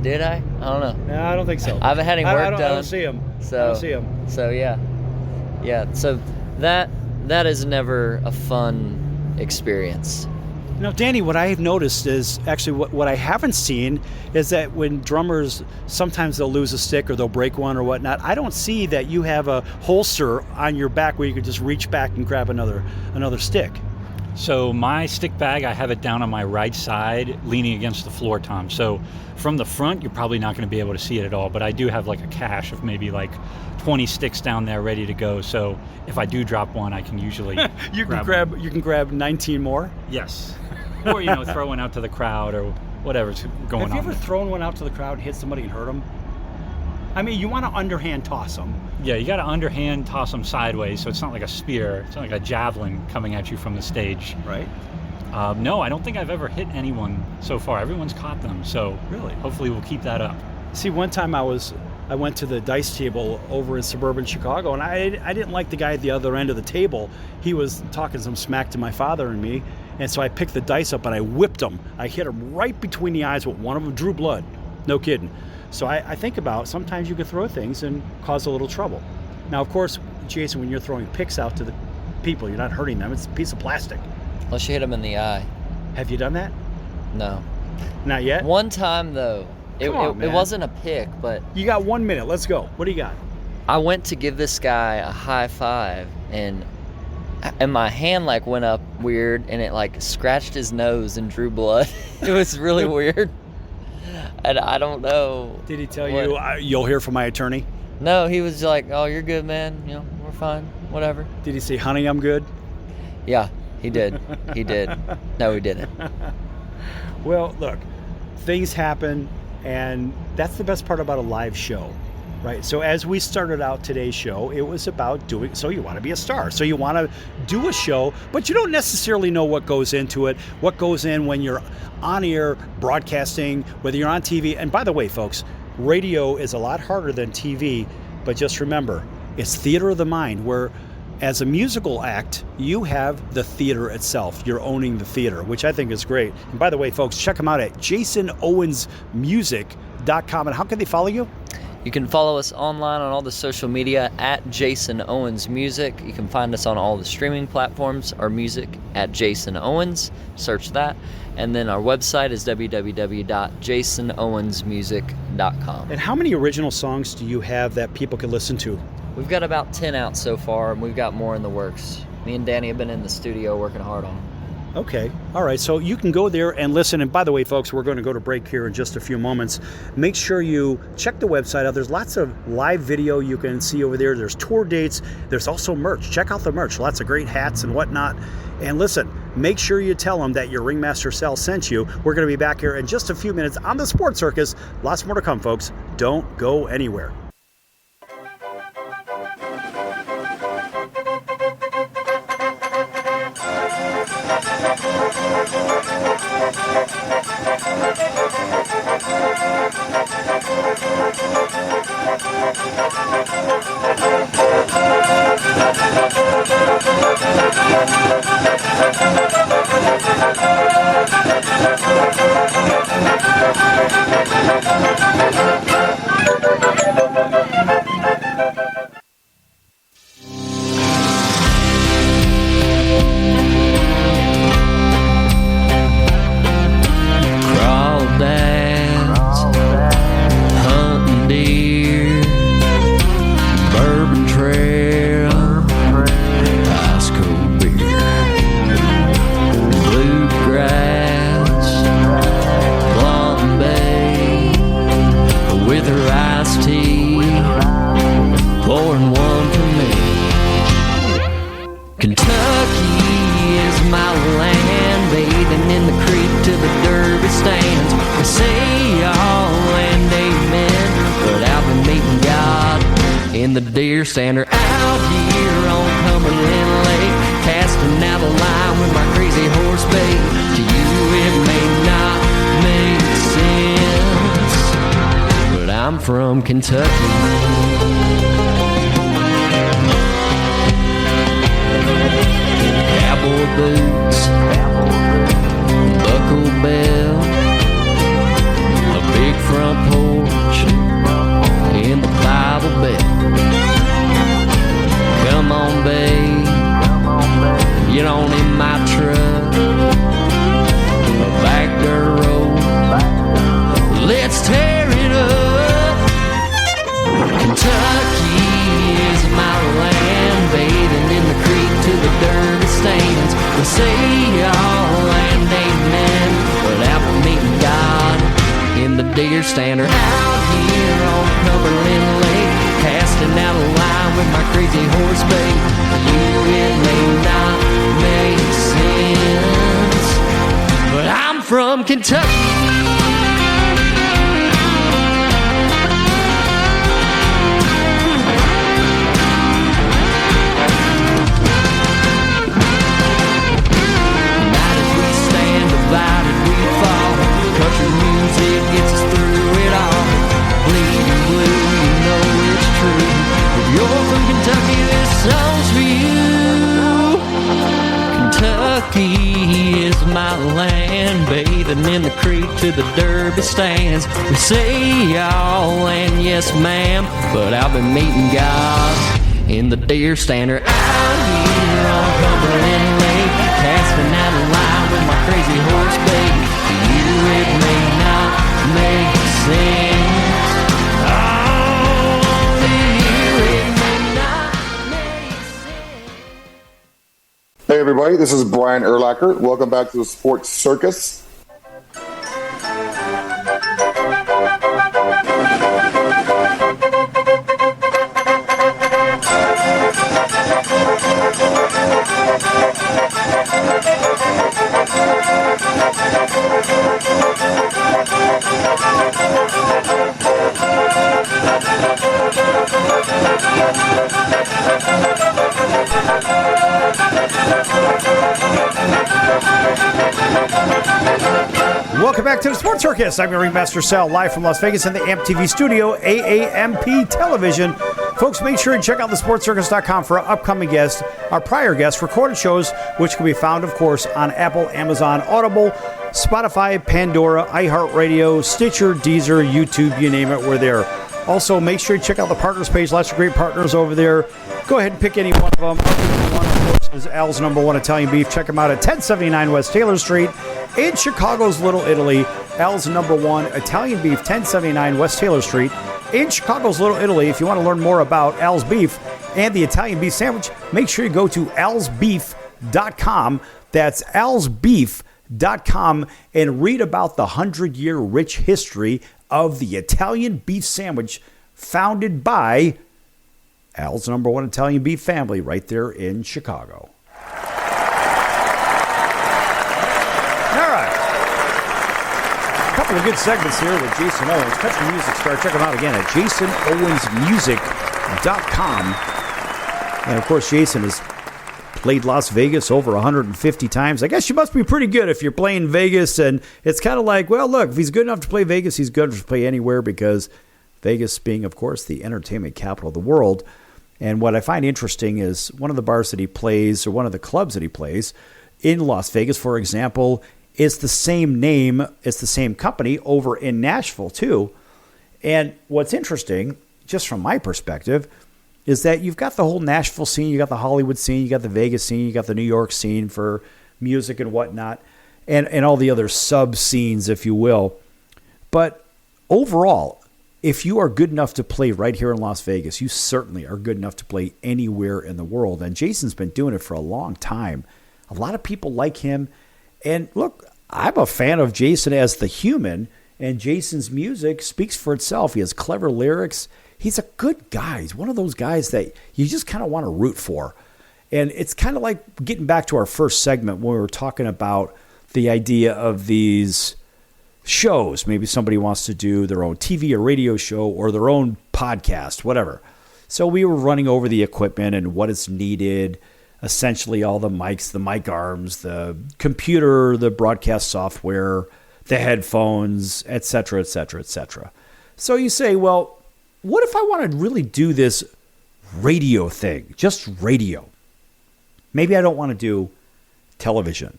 Did I? I don't know. No, I don't think so. I haven't had any work done. I don't see them. So yeah. So that is never a fun experience. Now, Danny, what I have noticed is actually what I haven't seen is that when drummers, sometimes they'll lose a stick or they'll break one or whatnot. I don't see that you have a holster on your back where you could just reach back and grab another stick. So my stick bag, I have it down on my right side, leaning against the floor tom. So from the front, you're probably not going to be able to see it at all. But I do have like a cache of maybe like 20 sticks down there ready to go. So if I do drop one, I can usually you can grab 19 more. Yes, or throw one out to the crowd or whatever's going on. Have you ever thrown one out to the crowd and hit somebody and hurt them? I mean, you want to underhand toss them. Yeah, you got to underhand toss them sideways, so it's not like a spear. It's not like a javelin coming at you from the stage. Right. No, I don't think I've ever hit anyone so far. Everyone's caught them, so Really? hopefully we'll keep that up. See, one time I went to the dice table over in suburban Chicago, and I didn't like the guy at the other end of the table. He was talking some smack to my father and me, and so I picked the dice up and I whipped him. I hit him right between the eyes with one of them, drew blood. No kidding. So I think about sometimes you can throw things and cause a little trouble. Now, of course, Jason, when you're throwing picks out to the people, you're not hurting them. It's a piece of plastic. Unless you hit him in the eye. Have you done that? No. Not yet? One time, though, it man. wasn't a pick, but You got 1 minute. Let's go. What do you got? I went to give this guy a high five, and my hand like went up weird, and it like scratched his nose and drew blood. It was really weird, and I don't know. Did he tell what- you, you'll hear from my attorney? No, he was like, "Oh, you're good, man. You know, we're fine. Whatever." Did he say, honey, I'm good? Yeah, he did. He did. No, he didn't. Well, look, things happen, and that's the best part about a live show, right? So as we started out today's show, it was about doing, so you want to be a star. So you want to do a show, but you don't necessarily know what goes into it, what goes in when you're on air broadcasting, whether you're on TV. And by the way, folks, radio is a lot harder than TV, but just remember, it's theater of the mind, where as a musical act, you have the theater itself. You're owning the theater, which I think is great. And by the way, folks, check him out at jasonowensmusic.com. And how can they follow you? You can follow us online on all the social media at Jason Owens Music. You can find us on all the streaming platforms, our music at Jason Owens. Search that. And then our website is www.jasonowensmusic.com. And how many original songs do you have that people can listen to? We've got about 10 out so far, and we've got more in the works. Me and Danny have been in the studio working hard on them. Okay. All right. So you can go there and listen. And by the way, folks, we're going to go to break here in just a few moments. Make sure you check the website out. There's lots of live video you can see over there. There's tour dates. There's also merch. Check out the merch. Lots of great hats and whatnot. And listen, make sure you tell them that your Ringmaster Sal sent you. We're going to be back here in just a few minutes on the Sports Circus. Lots more to come, folks. Don't go anywhere. Crawdads, hunting deer, Bourbon Trail, ice cold beer, bluegrass, Blonde Bay, with her iced tea, pouring one for me. Kentucky is my land, bathing in the creek to the Derby stands. We say all and amen, but I've been meeting God in the deer stand, or out here on Cumberland Lake, casting out a line with my crazy horse bait. To you it may not make sense, but I'm from Kentucky. Cowboy boots, buckle belt, a big front porch, in the Bible Belt. Come on, babe, get on in my truck, a back dirt road, let's tear it up. Kentucky is my land, bathing in the creek to the Derby stands. We say all and amen, but I've been meeting God in the deer stand, or out here on Cumberland Lake, casting out a line with my crazy horse bait. You, it may not make sense, but I'm from Kentucky. Kentucky is my land, bathing in the creek to the Derby stands. We say y'all and yes ma'am, but I've been meeting God in the deer stander out here on Cumberland Lake, casting out a line with my crazy horse bait. To you it may not make sense. Oh, to you it may not make sense. Hey everybody, this is Brian Urlacher. Welcome back to the Sports Circus. Welcome back to the Sports Circus. I'm your Ringmaster Sal, live from Las Vegas in the AMP TV studio, AAMP Television. Folks, make sure and check out thesportscircus.com for our upcoming guests, our prior guests, recorded shows, which can be found, of course, on Apple, Amazon, Audible, Spotify, Pandora, iHeartRadio, Stitcher, Deezer, YouTube, you name it, we're there. Also, make sure you check out the partners page. Lots of great partners over there. Go ahead and pick any one of them. One, of course, is Al's number one Italian beef. Check him out at 1079 West Taylor Street in Chicago's Little Italy. Al's number one Italian beef, 1079 West Taylor Street in Chicago's Little Italy. If you want to learn more about Al's beef and the Italian beef sandwich, make sure you go to alsbeef.com. That's alsbeef.com and read about the 100-year rich history of the Italian beef sandwich founded by Al's number one Italian beef family right there in Chicago. All right. A couple of good segments here with Jason Owens, country music star. Check him out again at jasonowensmusic.com. And, of course, Jason has played Las Vegas over 150 times. I guess you must be pretty good if you're playing Vegas. And it's kind of like, well, look, if he's good enough to play Vegas, he's good enough to play anywhere, because Vegas being, of course, the entertainment capital of the world. And what I find interesting is one of the bars that he plays, or one of the clubs that he plays in Las Vegas, for example, is the same name, it's the same company over in Nashville too. And what's interesting, just from my perspective, is that you've got the whole Nashville scene, you got the Hollywood scene, you got the Vegas scene, you got the New York scene for music and whatnot, and all the other sub-scenes, if you will. But overall, if you are good enough to play right here in Las Vegas, you certainly are good enough to play anywhere in the world. And Jason's been doing it for a long time. A lot of people like him. And look, I'm a fan of Jason as the human, and Jason's music speaks for itself. He has clever lyrics. He's a good guy. He's one of those guys that you just kind of want to root for. And it's kind of like getting back to our first segment when we were talking about the idea of these shows. Maybe somebody wants to do their own TV or radio show or their own podcast, whatever. So we were running over the equipment and what is needed, essentially all the mics, the mic arms, the computer, the broadcast software, the headphones, etc., etc., etc. So you say, well, what if I want to really do this radio thing, just radio? Maybe I don't want to do television.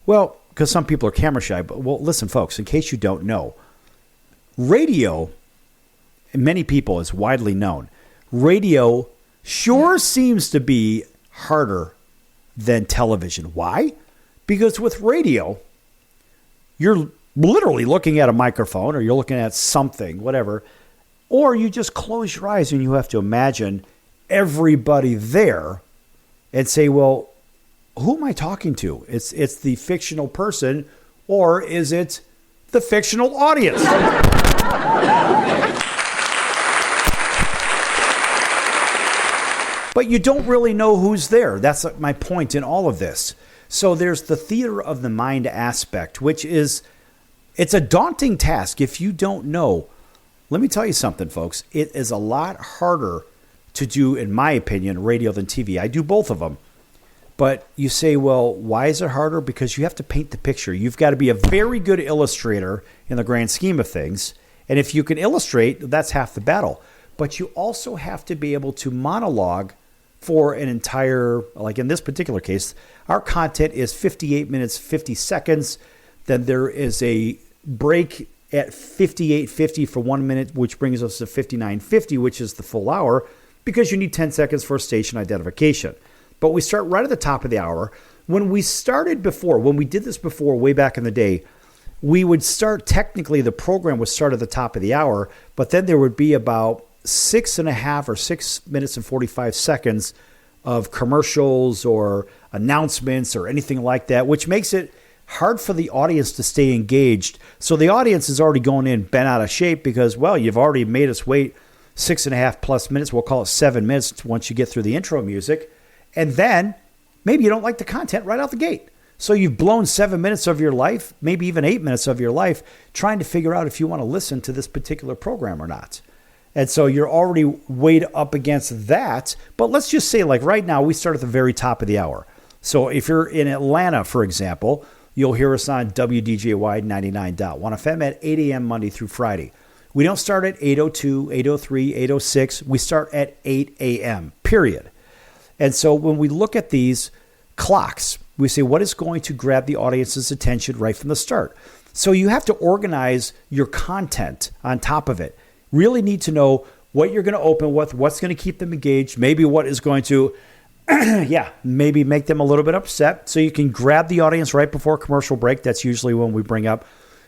Well, because some people are camera shy. But, well, listen, folks, in case you don't know, radio, and many people is widely known, radio sure seems to be harder than television. Why? Because with radio, you're literally looking at a microphone, or you're looking at something, whatever, or you just close your eyes and you have to imagine everybody there and say, well, who am I talking to? It's the fictional person, or is it the fictional audience? But you don't really know who's there. That's my point in all of this. So there's the theater of the mind aspect, which is, it's a daunting task if you don't know. Let me tell you something, folks. It is a lot harder to do, in my opinion, radio than TV. I do both of them. But you say, well, why is it harder? Because you have to paint the picture. You've got to be a very good illustrator in the grand scheme of things. And if you can illustrate, that's half the battle. But you also have to be able to monologue for an entire, like in this particular case, our content is 58 minutes, 50 seconds. Then there is a break at 58:50 for 1 minute, which brings us to 59:50, which is the full hour, because you need 10 seconds for station identification. But we start right at the top of the hour. When we did this before, way back in the day, we would start, technically the program would start at the top of the hour, but then there would be about 6.5 or 6 minutes and 45 seconds of commercials or announcements or anything like that, which makes it hard for the audience to stay engaged. So the audience is already going in bent out of shape because, well, you've already made us wait 6.5 plus minutes. We'll call it 7 minutes once you get through the intro music. And then maybe you don't like the content right out the gate. So you've blown 7 minutes of your life, maybe even 8 minutes of your life, trying to figure out if you want to listen to this particular program or not. And so you're already weighed up against that. But let's just say, like right now, we start at the very top of the hour. So if you're in Atlanta, for example, you'll hear us on WDJY 99.1 FM at 8 a.m. Monday through Friday. We don't start at 8:02, 8:03, 8:06. We start at 8 a.m., period. And so when we look at these clocks, we say, what is going to grab the audience's attention right from the start? So you have to organize your content on top of it. Really need to know what you're going to open with, what's going to keep them engaged, maybe what is going to, maybe make them a little bit upset. So you can grab the audience right before commercial break. That's usually when we bring up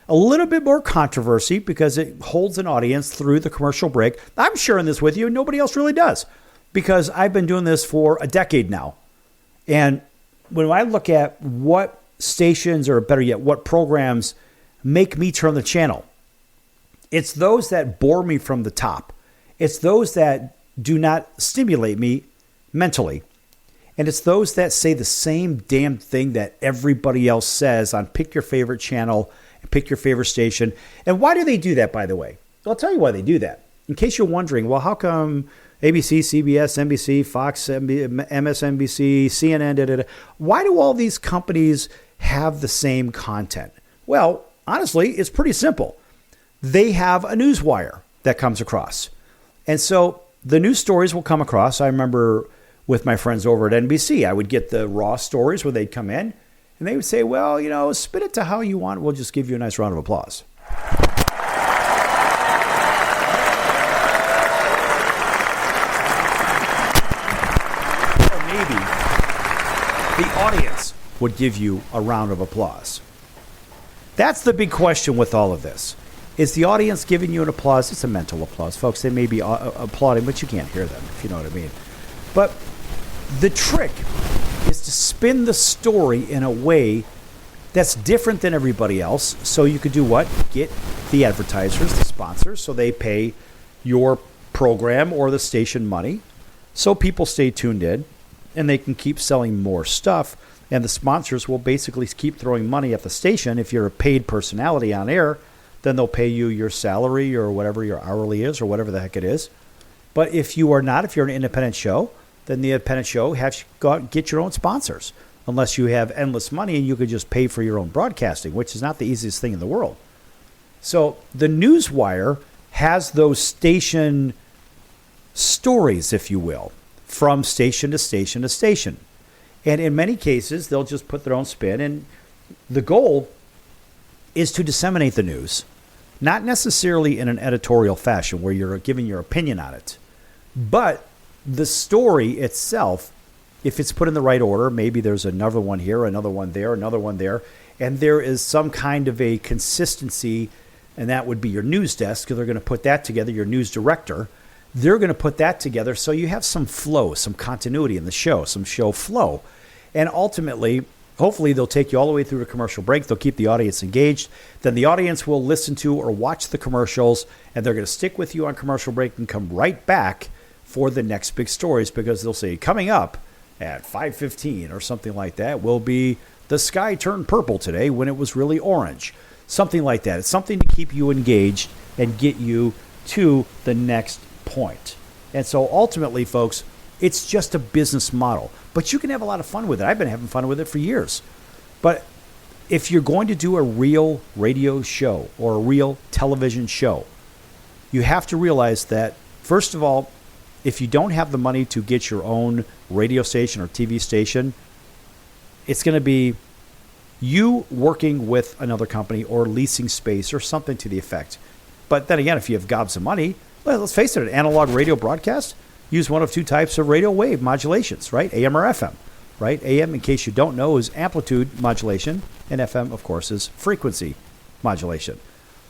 a little bit more controversy because it holds an audience through the commercial break. I'm sharing this with you. Nobody else really does because I've been doing this for a decade now. And when I look at what stations, or better yet, what programs make me turn the channel, it's those that bore me from the top. It's those that do not stimulate me mentally. And it's those that say the same damn thing that everybody else says on pick your favorite channel and pick your favorite station. And why do they do that, by the way? I'll tell you why they do that. In case you're wondering, well, how come ABC, CBS, NBC, Fox, MSNBC, CNN, why do all these companies have the same content? Well, honestly, it's pretty simple. They have a news wire that comes across. And so the news stories will come across. I remember with my friends over at NBC, I would get the raw stories where they'd come in and they would say, well, spin it to how you want. We'll just give you a nice round of applause. Or maybe the audience would give you a round of applause. That's the big question with all of this. Is the audience giving you an applause? It's a mental applause, folks. They may be applauding, but you can't hear them, if you know what I mean. But the trick is to spin the story in a way that's different than everybody else. So you could do what? Get the advertisers, the sponsors, so they pay your program or the station money. So people stay tuned in and they can keep selling more stuff. And the sponsors will basically keep throwing money at the station. If you're a paid personality on air, then they'll pay you your salary or whatever your hourly is or whatever the heck it is. But if you are not, if you're an independent show, then the independent show has to go out and get your own sponsors, unless you have endless money and you could just pay for your own broadcasting, which is not the easiest thing in the world. So the newswire has those station stories, if you will, from station to station to station. And in many cases, they'll just put their own spin. And the goal is to disseminate the news, not necessarily in an editorial fashion where you're giving your opinion on it, but the story itself, if it's put in the right order, maybe there's another one here, another one there, another one there, and there is some kind of a consistency, and that would be your news desk, because they're going to put that together, your news director. They're going to put that together so you have some flow, some continuity in the show, some show flow. And ultimately, hopefully they'll take you all the way through a commercial break. They'll keep the audience engaged. Then the audience will listen to or watch the commercials, and they're going to stick with you on commercial break and come right back for the next big stories, because they'll say, coming up at 5:15 or something like that will be the sky turned purple today when it was really orange. Something like that. It's something to keep you engaged and get you to the next point. And so ultimately, folks, it's just a business model. But you can have a lot of fun with it. I've been having fun with it for years. But if you're going to do a real radio show or a real television show, you have to realize that, first of all, if you don't have the money to get your own radio station or TV station, it's going to be you working with another company or leasing space or something to the effect. But then again, if you have gobs of money, well, let's face it, an analog radio broadcast, use one of two types of radio wave modulations, right? AM or FM, right? AM, in case you don't know, is amplitude modulation, and FM, of course, is frequency modulation.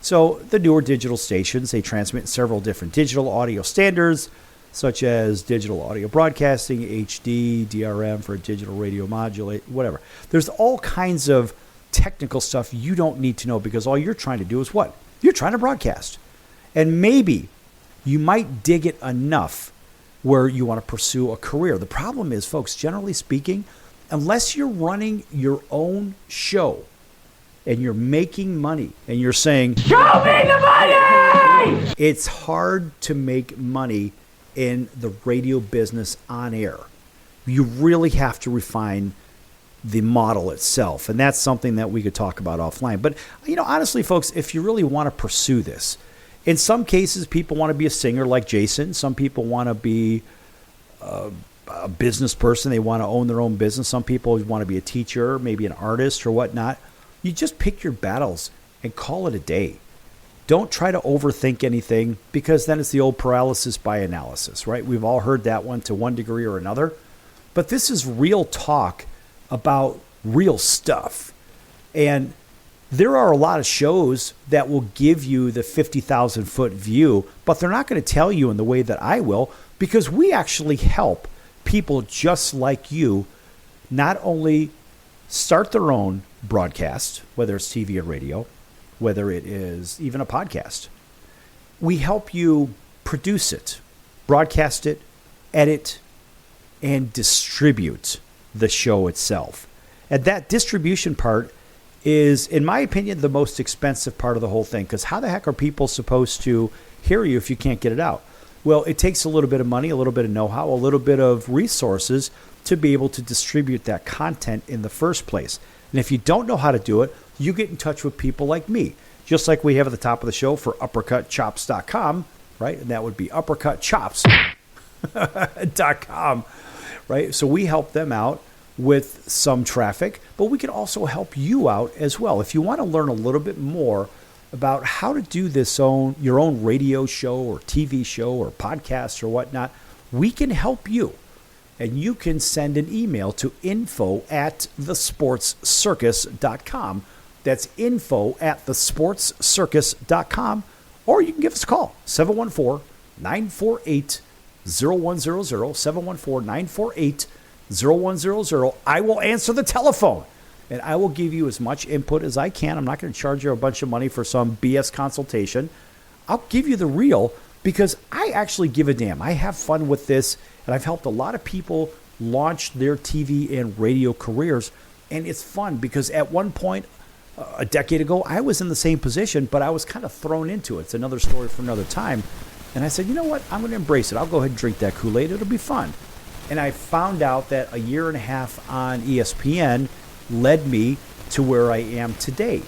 So the newer digital stations, they transmit several different digital audio standards, such as digital audio broadcasting, HD, DRM for digital radio modulate, whatever. There's all kinds of technical stuff you don't need to know because all you're trying to do is what? You're trying to broadcast. And maybe you might dig it enough where you want to pursue a career. The problem is, folks, generally speaking, unless you're running your own show and you're making money and you're saying, "Show me the money!" It's hard to make money in the radio business on air. You really have to refine the model itself. And that's something that we could talk about offline. But, honestly, folks, if you really want to pursue this, in some cases, people want to be a singer like Jason. Some people want to be a business person. They want to own their own business. Some people want to be a teacher, maybe an artist or whatnot. You just pick your battles and call it a day. Don't try to overthink anything because then it's the old paralysis by analysis, right? We've all heard that one to one degree or another. But this is real talk about real stuff. And there are a lot of shows that will give you the 50,000 foot view, but they're not going to tell you in the way that I will because we actually help people just like you not only start their own broadcast, whether it's TV or radio, whether it is even a podcast. We help you produce it, broadcast it, edit, and distribute the show itself. And that distribution part is, in my opinion, the most expensive part of the whole thing, because how the heck are people supposed to hear you if you can't get it out? Well, it takes a little bit of money, a little bit of know-how, a little bit of resources to be able to distribute that content in the first place. And if you don't know how to do it, you get in touch with people like me, just like we have at the top of the show for uppercutchops.com, right? And that would be uppercutchops.com, right? So we help them out with some traffic, but we can also help you out as well. If you want to learn a little bit more about how to do your own radio show or TV show or podcast or whatnot, we can help you. And you can send an email to info@thesportscircus.com. That's info@thesportscircus.com. Or you can give us a call, 714-948-0100, 714-948-0100. I will answer the telephone, and I will give you as much input as I can. I'm not going to charge you a bunch of money for some BS consultation. I'll give you the real because I actually give a damn. I have fun with this, and I've helped a lot of people launch their TV and radio careers, and it's fun because at one point, a decade ago, I was in the same position, but I was kind of thrown into it. It's another story for another time. And I said, you know what? I'm going to embrace it. I'll go ahead and drink that Kool-Aid. It'll be fun. And I found out that a year and a half on ESPN led me to where I am today.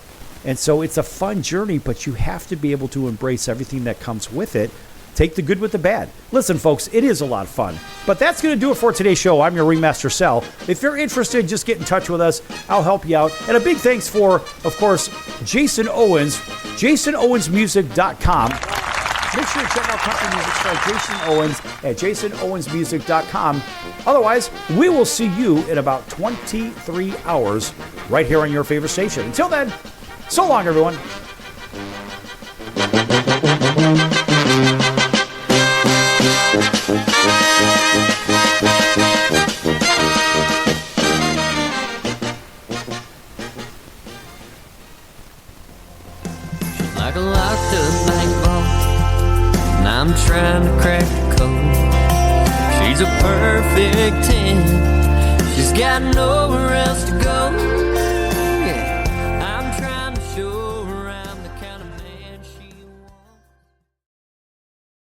And so it's a fun journey, but you have to be able to embrace everything that comes with it. Take the good with the bad. Listen, folks, it is a lot of fun. But that's going to do it for today's show. I'm your Ringmaster Sal. If you're interested, just get in touch with us. I'll help you out. And a big thanks for, of course, Jason Owens, JasonOwensMusic.com. Make sure to check out country music star Jason Owens at JasonOwensMusic.com. Otherwise, we will see you in about 23 hours right here on your favorite station. Until then, so long, everyone. Like a locked up bank vault, and I'm trying to crack the code. She's a perfect 10. She's got nowhere else to go.